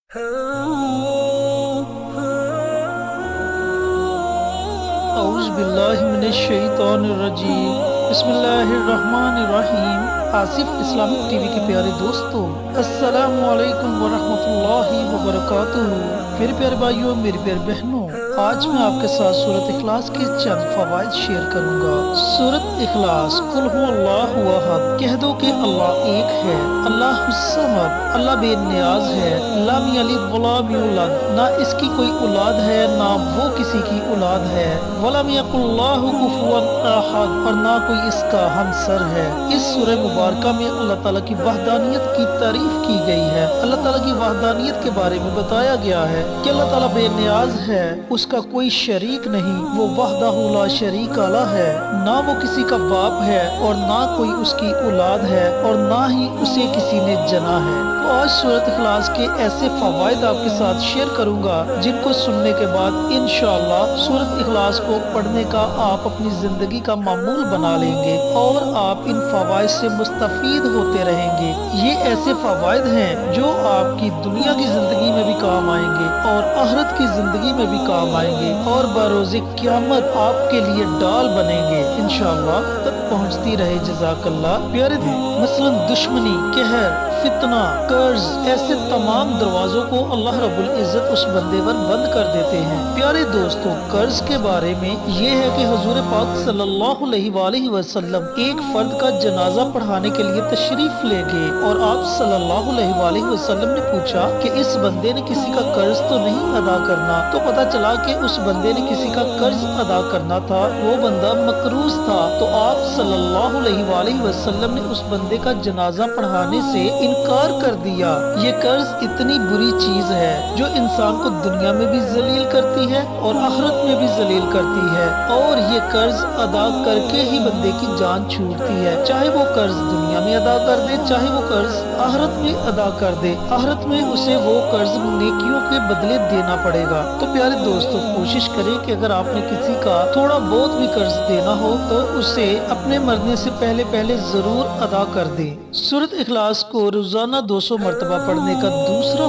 औज़ु बिल्लाहि मिनश्शैतानिर्रजीम। बिस्मिल्लाहिर्रहमानिर्रहीम। Asif Islamic TV के प्यारे दोस्तों, अस्सलामु अलैकुम वरहमतुल्लाहि वबरकातुहू। मेरे प्यारे भाइयों, मेरी प्यारी बहनों, आज मैं आपके साथ सूरत इखलास के चंद फवाइद शेयर करूंगा। सूरत इखलास, कुल हुवल्लाहु अहद, कह दो कि अल्लाह एक है, अल्लाहुस समद, अल्लाह बेनियाज है, लम यलिद वलम यूलद, ना इसकी कोई औलाद है ना वो किसी की औलाद है, वलम यकुल्लाहु कुफुवन अहद, और ना कोई इसका हमसर है। इस सूरह मुबारका में अल्लाह ताला की वहदानियत की तारीफ की गई है। अल्लाह ताला की वहदानियत के बारे में बताया गया है कि अल्लाह ताला बेनियाज है, उसका कोई शरीक नहीं, वो वहदहू ला शरीक अला है, ना वो किसी का बाप है और ना कोई उसकी औलाद है और ना ही उसे किसी ने जना है। तो आज सूरत इखलास के ऐसे फवाइद आपके साथ शेयर करूंगा जिनको सुनने के बाद इंशाअल्लाह सूरत इखलास को पढ़ने का आप अपनी जिंदगी का मामूल बना लेंगे और आप इन फवाइद से मुस्तफीद होते रहेंगे। ये ऐसे फवाइद हैं जो आपकी दुनिया की जिंदगी में भी काम आएंगे और आखिरत की जिंदगी में भी काम आएंगे और बरोज़े क़यामत आपके लिए डाल बनेंगे इंशाअल्लाह। तक पहुँचती रहे जज़ाकल्लाह। प्यारे मसलन दुश्मनी, कहर, फितना, कर्ज, ऐसे तमाम दरवाजों को अल्लाह रब्बुल इज्जत उस बंदे पर बंद कर देते हैं। प्यारे दोस्तों, कर्ज के बारे में ये है कि हुजूर पाक सल्लल्लाहु अलैहि वसल्लम एक फर्द का जनाजा पढ़ाने के लिए तशरीफ ले गए और आप सल्लल्लाहु अलैहि वसल्लम ने पूछा कि इस बंदे ने किसी का कर्ज तो नहीं अदा करना। तो पता चला कि उस बंदे ने किसी का कर्ज अदा करना था, वो बंदा मकरूज था। तो आप सल्लल्लाहु अलैहि वसल्लम ने उस बंदे का जनाजा पढ़ाने से इनकार कर दिया। ये कर्ज इतनी बुरी चीज है जो इंसान को दुनिया में भी जलील करती है और आखिरत में भी जलील करती है, और ये कर्ज अदा करके ही बंदे की जान छूटती है। चाहे वो कर्ज दुनिया में अदा कर दे, चाहे वो कर्ज आखिरत में अदा कर दे, आखिरत में उसे वो कर्ज नेकियों के बदले देना पड़ेगा। तो प्यारे दोस्तों, कोशिश करें कि अगर आपने किसी का थोड़ा बहुत भी कर्ज देना हो तो उसे अपने मरने से पहले पहले जरूर अदा कर दें। सूरत इखलास को रोजाना 200 मरतबा पढ़ने का दूसरा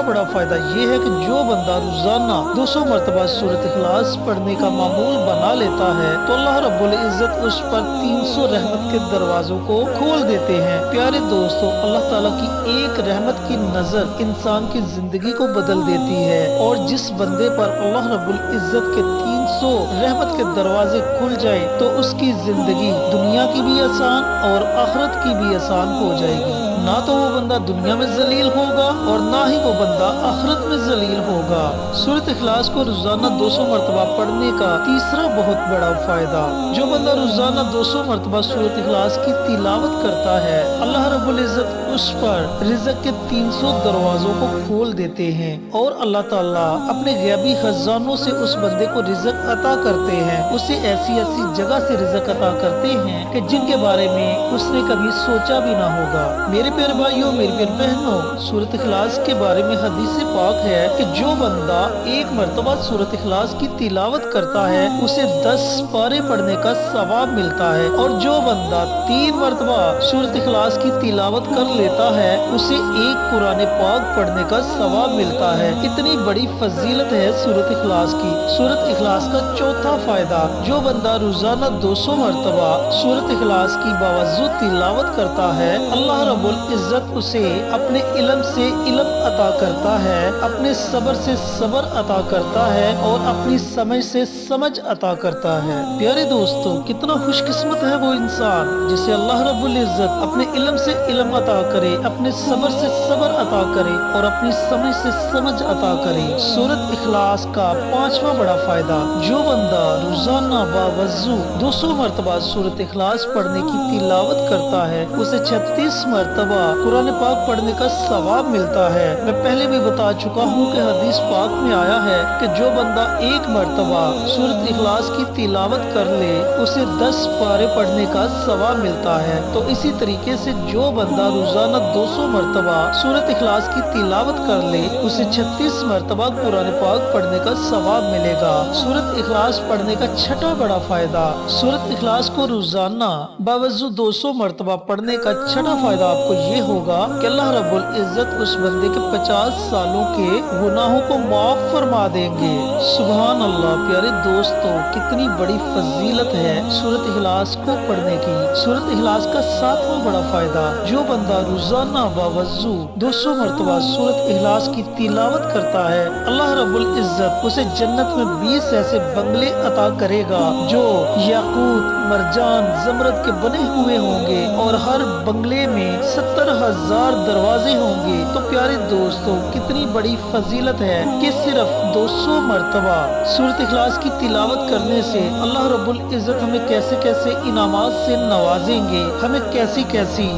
बड़ा फायदा ये है कि जो बंदा रोजाना 200 मरतबा सूरत इखलास पढ़ने का मामूल बना लेता है तो अल्लाह रब्बुल इज्जत उस पर 300 रहमत के दरवाजों को खोल देते हैं। प्यारे दोस्तों, अल्लाह ताला की एक रहमत की नजर इंसान की जिंदगी को बदल देती है, और जिस बंदे पर अल्लाह रब्बुल इज्जत के 300 रहमत के दरवाजे खुल जाए तो उसकी जिंदगी दुनिया की भी आसान और आखिरत की भी आसान हो जाएगी। ना तो वो बंदा दुनिया में जलील होगा और ना ही वो बंदा आखिरत में जलील होगा। सूरत इखलास को रोजाना 200 मरतबा पढ़ने का तीसरा बहुत बड़ा फायदा, जो बंदा रोजाना 200 मरतबा सूरत इखलास की तिलावत करता है, अल्लाह रब्बुल इज्जत उस पर रिज़्क़ के 300 दरवाजों को खोल देते हैं और अल्लाह ताला अपने गैबी खजानों से उस बंदे को रिज़्क़ अता करते हैं। उसे ऐसी ऐसी जगह से रिज़्क़ अता करते हैं कि जिनके बारे में उसने कभी सोचा भी ना होगा। मेरे प्यारे भाइयों, मेरी प्यारी बहनों, सूरत इखलास के बारे में हदीस पाक है कि जो बंदा एक मरतबा सूरत इखलास की तिलावत करता है उसे 10 पारे पढ़ने का सवाब मिलता है, और जो बंदा 3 मरतबा सूरत इखलास की तिलावत कर लेता है उसे एक कुरान पाक पढ़ने का सवाब मिलता है। इतनी बड़ी फजीलत है सूरत इखलास की। सूरत इखलास का चौथा फायदा, जो बंदा रोजाना 200 मरतबा सूरत इखलास की बावजूद तिलावत करता है, अल्लाह रब्बुल इज्जत उसे अपने इल्म से इल्म अता करता है, अपने सब्र से सब्र अता करता है और अपनी समझ से समझ अता करता है। प्यारे दोस्तों, कितना खुशकिस्मत है वो इंसान जिसे अल्लाह रब्बुल इज्जत अपने इल्म से इल्म अता करे, अपने सब्र से सब्र अता करे और अपनी समझ से समझ अता करे। सूरत इखलास का पांचवा बड़ा फायदा, जो बंदा रोजाना बावजू 200 मरतबा सूरत इखलास पढ़ने की तिलावत करता है उसे 36 मरतबा कुरान पाक पढ़ने का सवाब मिलता है। मैं पहले भी बता चुका हूँ कि हदीस पाक में आया है कि जो बंदा एक मरतबा सूरत इखलास की तिलावत कर ले उसे 10 पारे पढ़ने का सवाब मिलता है। तो इसी तरीके से जो बंदा रोजाना 200 मरतबा सूरत इखलास की तिलावत कर ले उसे 36 मरतबा कुरान पाक पढ़ने का सवाब मिलेगा। सूरत इखलास पढ़ने का छठा बड़ा फायदा, सूरत इखलास को रोजाना बावजू 200 मरतबा पढ़ने का छठा फायदा आपको ये होगा कि अल्लाह रब्बुल इज्जत उस बंदे के 50 सालों के गुनाहों को माफ फरमा देंगे। सुभान अल्लाह। प्यारे दोस्तों, कितनी बड़ी फजीलत है सूरत इखलास को पढ़ने की। सूरत इखलास का 7वां बड़ा फायदा, जो बंदा रोजाना बावजू 200 मरतबा सूरत इखलास की तिलावत करता है, अल्लाह रब्बुल इज्जत उसे जन्नत में 20 ऐसे बंगले अता करेगा जो याकूत, मरजान, जमरद के बने हुए होंगे और हर बंगले में 70,000 दरवाजे होंगे। तो प्यारे दोस्तों, कितनी बड़ी फजीलत है कि सिर्फ 200 मरतबा सूरत इखलास की तिलावत करने से अल्लाह रब्बुल इज्जत हमें कैसे कैसे इनामात से नवाजेंगे, हमें कैसी कैसी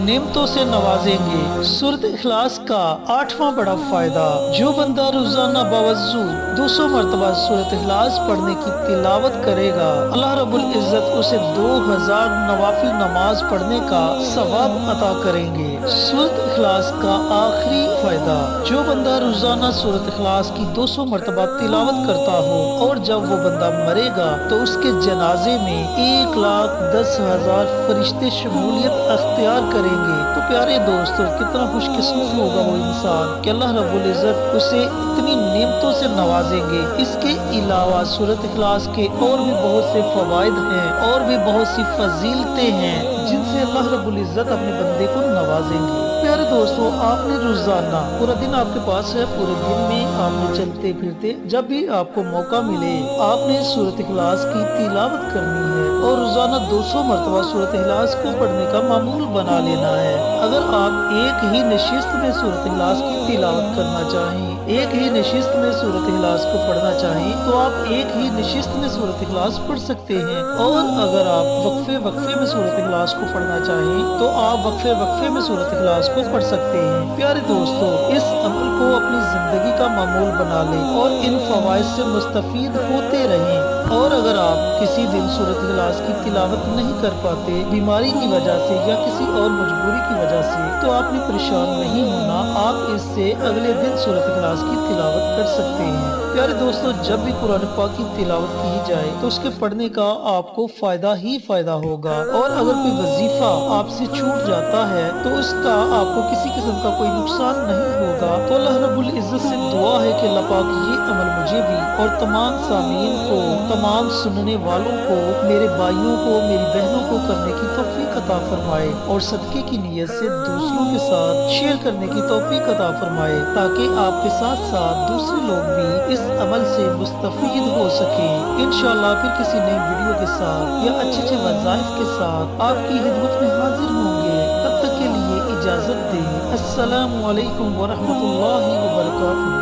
नेमतों से नवाजेंगे। सूरत इखलास का 8वां बड़ा फायदा, जो बंदा रोजाना बावजू 200 मरतबा सूरत इखलास पढ़ने की तिलावत करेगा, अल्लाह रब्बुल इज्जत उसे 2000 नवाफिल नमाज पढ़ने का सवाब अता करेंगे। सूरत इखलास का आखिरी फायदा, जो बंदा रोजाना सूरत इखलास की 200 मरतबा तिलावत करता हो और जब वो बंदा मरेगा तो उसके जनाजे में 1,10,000 फरिश्ते शमूलियत अख्तियार करेंगे। तो प्यारे दोस्तों, कितना खुशकिस्मत होगा वो इंसान कि अल्लाह रब्बुल इज्जत उसे इतनी नेमतों से नवाजेंगे। इसके अलावा सूरत इखलास के और भी बहुत से फवाइद हैं और भी बहुत सी फजीलतें हैं जिनसे अल्लाह रब्बुल इज्जत अपने बंदे को नवाजेंगे। प्यारे दोस्तों, आपने रोजाना पूरा दिन आपके पास है, पूरे दिन में आपने चलते फिरते जब भी आपको मौका मिले आपने सूरत इखलास की तिलावत करनी है और रोजाना 200 मरतबा सूरत इखलास को पढ़ने का मामूल बना लेना है। अगर आप एक ही नशिस्त में सूरत इखलास की तिलावत करना चाहें, एक ही नशिस्त में सूरत इखलास को पढ़ना चाहें, तो आप एक ही नशिस्त में सूरत इखलास पढ़ सकते हैं। और अगर आप वक्फे वक्फे में सूरत इखलास को पढ़ना चाहें तो आप वक्फे वक्फे में सूरत इखलास को पढ़ सकते हैं। प्यारे दोस्तों, इस अमल को अपनी जिंदगी का मामूल बना लें और इन फवाइद से मुस्तफीद होते रहें। और अगर आप किसी दिन सूरत इखलास की तिलावत नहीं कर पाते, बीमारी की वजह से या किसी और मजबूरी की वजह से, तो आपने परेशान नहीं होना, आप इससे अगले दिन सूरत इखलास की तिलावत कर सकते हैं। प्यारे दोस्तों, जब भी कुरान पाक की तिलावत की जाए तो उसके पढ़ने का आपको फायदा ही फायदा होगा। और अगर कोई वजीफा आपसे छूट जाता है तो उसका आपको किसी किस्म का कोई नुकसान नहीं होगा। तो अल्लाह रब्बुल इज्जत से दुआ है कि अल्लाह पाक ये अमल मुझे भी और तमाम सामीन को, तमाम सुनने वालों को, मेरे भाइयों को, मेरी बहनों को करने की तौफीक अता फरमाए और सदके की नीयत से दूसरों के साथ शेयर करने की तौफीक अता फरमाए, ताकि आपके साथ साथ दूसरे लोग भी इस अमल से मुस्तफीद हो सके। इंशाअल्लाह फिर किसी नई वीडियो के साथ या अच्छे अच्छे वज़ाइफ के साथ आपकी खिदमत में हाजिर होंगे। तब तक के लिए इजाजत दें। अस्सलामु अलैकुम व रहमतुल्लाहि व बरकातुहू।